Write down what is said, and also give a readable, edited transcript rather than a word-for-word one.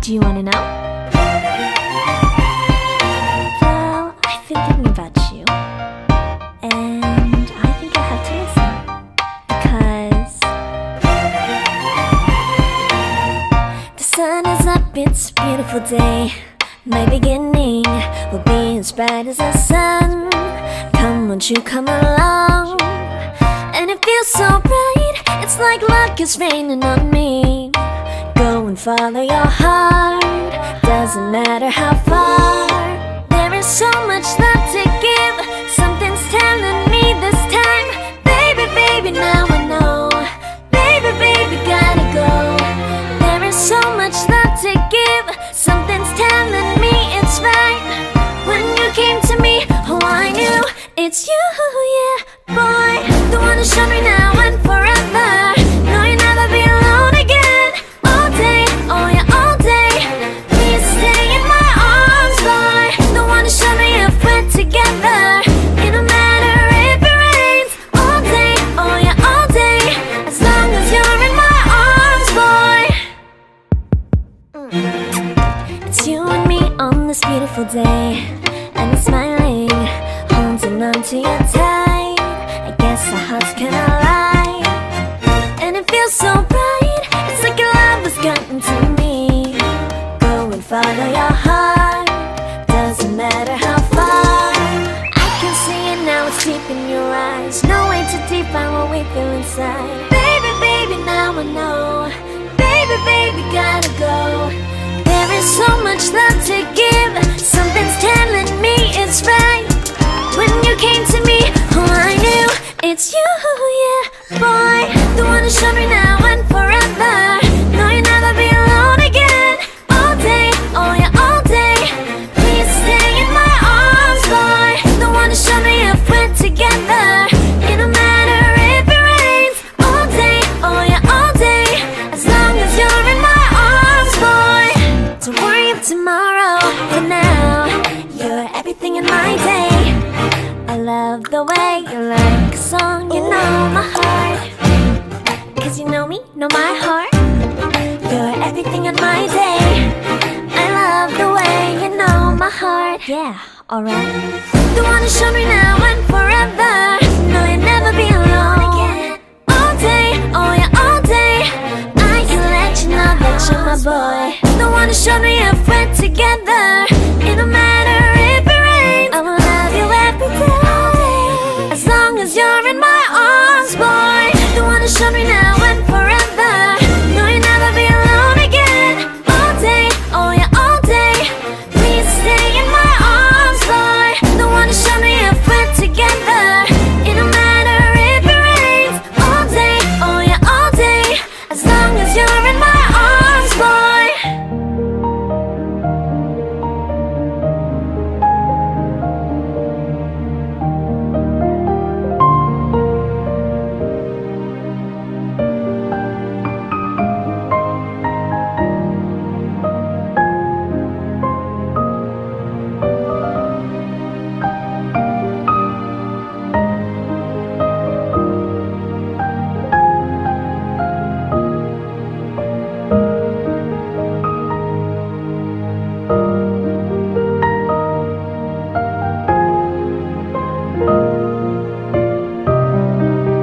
Do you want to know? Well, I've been thinking about you, and I think I have to listen, because the sun is up, it's a beautiful day. My beginning will be as bright as the sun. Come, won't you come along? And it feels so bright, it's like luck is raining on me. Go and follow your heart, doesn't matter how far. There is so much love to give, something's telling me this time. Baby, baby, now I know. Baby, baby, gotta go. There is so much love to give, something's telling me it's right. When you came to me, oh I knew it's you, yeah, boy. The one who showed me now and forever. No, you'll never be alone again. All day, oh yeah, all day. Please stay in my arms, boy. The one who showed me if we're together. It don't matter if it rains. All day, oh yeah, all day. As long as you're in my arms, boy. It's you and me on this beautiful day, and it's smiling, holding on to you tight. I guess our hearts can align, and it feels so bright. It's like your love has gotten to me. Go and follow your heart, doesn't matter how far. I can see it now, it's deep in your eyes. No way to define what we feel inside. Baby, baby, now I know. Baby, baby, gotta go. There is so much love to give, something's telling me it's right. When you came to me, oh I knew it's you, yeah, boy. The one who showed me now and forever. No, you'll never be alone again. All day, oh yeah, all day. Please stay in my arms, boy. The one who showed me if we're together. It don't matter if it rains. All day, oh yeah, all day. As long as you're in my arms, boy. Don't worry of tomorrow, for now you're everything in my day. I love the way you like a song, you know my heart. Cause you know me, know my heart. You're everything in my day. I love the way you know my heart. Yeah, alright. The one who showed me now and forever. No, you'll never be alone again. All day, oh yeah, all day. I can let you know that you're my boy. The one who showed me if we're together.